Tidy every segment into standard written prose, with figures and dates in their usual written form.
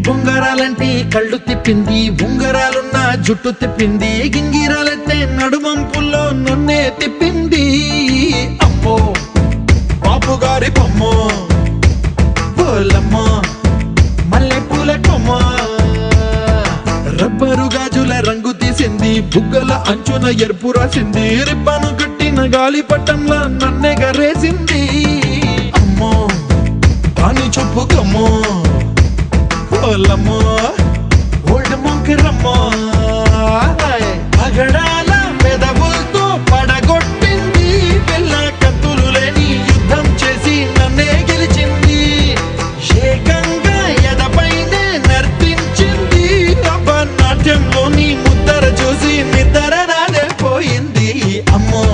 బొంగరాలంటి కళ్ళు తిప్పింది, ఉంగరాలున్న జుట్టు తిప్పింది, గింగిరాలెత్తే నడుమంపుల్లో నన్నే తిప్పింది. అమ్మో బాపు గారి బొమ్మ, పోలమ్మ మల్లె పూల కొమ్మ, రబ్బరు గాజుల రంగు తీసింది, బుగ్గల అంచున ఎరుపు రాసింది, రిబ్బను కట్టిన గాలి పట్టంలా నన్నే గరేసింది. అమ్మో దాని చూపు కమ్మో, పోలమ్మో ఓల్డ్ మొంకిరమ్మో, పగడాల పెదవులతో పడగొట్టింది, పిల్ల కత్తులు లేని యుద్ధం చేసి నన్నే గెలిచింది, ఏకంగా ఎదపైనే నర్తించింది, నాట్యంలోని ముద్దర చూసి నిద్ర నాదే పోయింది. అమ్మో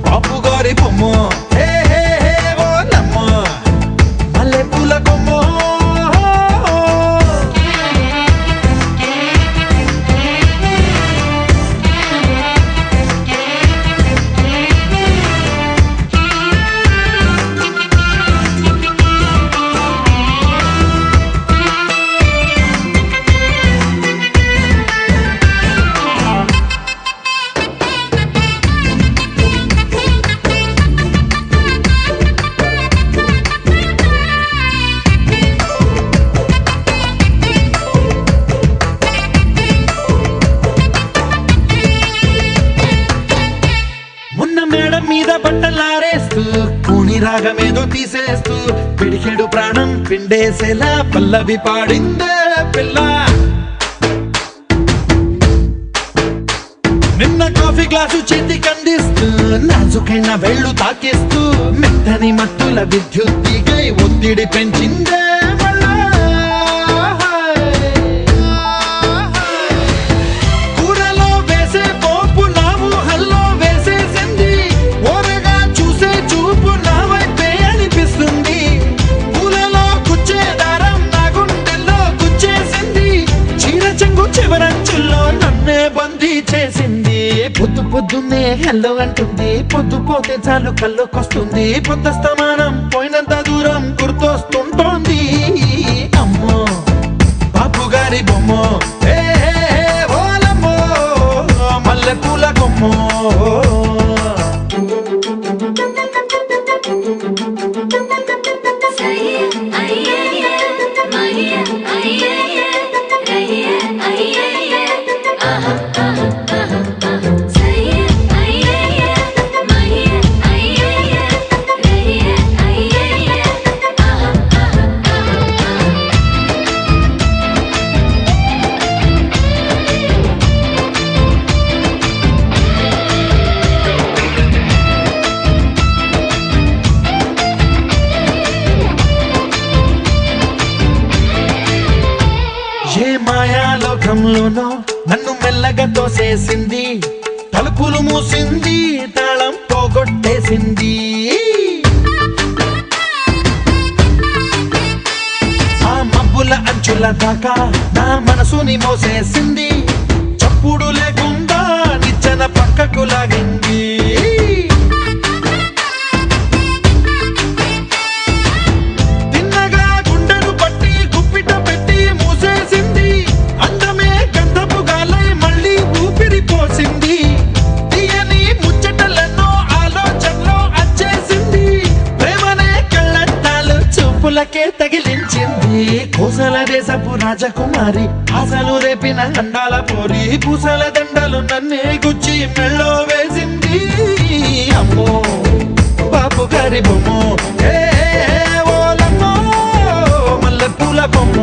బాపు గారి బొమ్మ, హే హే హే ఓలమ్మ మల్లె పూల కొమ్మ. మీద బట్టలారేస్తూ కూని రాగమేదో తీసేస్తూ పిడికెడు ప్రాణం పిండేసేలా పల్లవి పాడిందే పిల్ల. నిన్న కాఫీ గ్లాసు చేతి కందిస్తూ నాజుకైన వేళ్ళు తాకిస్తూ మెత్తని మత్తుల విద్యుత్తిగై ఒత్తిడి పెంచిందే మళ్ళా. కూరలో వేసే పోపు నా ఊహల్లో వేసేసింది, ఓరగా చూసే చూపు నా వైపే అనిపిస్తుంది, పూలలో గుచ్చే దారం నా గుండెల్లో గుచ్చేసింది, చీర చెంగు చివరంచుల్లో నన్నే బందీ చేసింది. పొద్దు పొద్దున్నే హెల్లో అంటుంది, పొద్దు పోతే చాలు కళ్ళొకొస్తుంది, పొద్దస్తమానం పోయినంత దూరం గుర్తొస్తుంటోంది. అమ్మో బాపు గారి బొమ్మ, హే హే హే ఓలమ్మో మల్లె పూల కొమ్మ. ఏ మాయాలోకంలోనో నన్ను మెల్లగా తోసేసింది, తలుపులు మూసింది, తాళం పోగొట్టేసింది, ఆ మబ్బుల అంచుల దాకా నా మనసుని మోసేసింది, చప్పుడు లేకుండా నిచ్చెన పక్కకు లాగింది, పులకే తగిలించింది, కోసల దేశపు రాజకుమారి, ఆశలు రేపిన అండాల పోరి, పూసల దండలు నన్నే గుచ్చి మెళ్ళో వేసింది. అమ్మో బాపు గారి బొమ్మ, హే హే ఓలమ్మో మల్లె పూల కొమ్మ.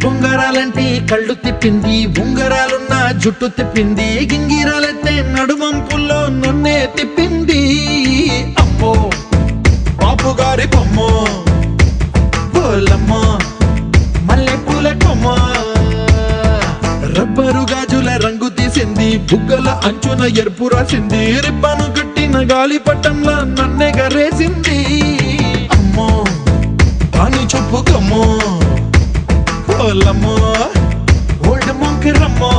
బొంగరాలంటి కళ్ళు తిప్పింది, ఉంగరాలున్న జుట్టు తిప్పింది, గింగిరాలెత్తే నడుమంపుల్లో నన్నే తిప్పింది. అమ్మో బాపు గారి బొమ్మ, పోలమ్మ మల్లె పూల కొమ్మ, రబ్బరు గాజుల రంగు తీసింది, బుగ్గల అంచున ఎరుపు రాసింది రిబ్బను కట్టిన గాలిపటంలా నన్నే గరేసింది అమ్మో దాని చూపు కమ్మో ఓలమ్మో ఓల్డ్ మొంకి రమ్మో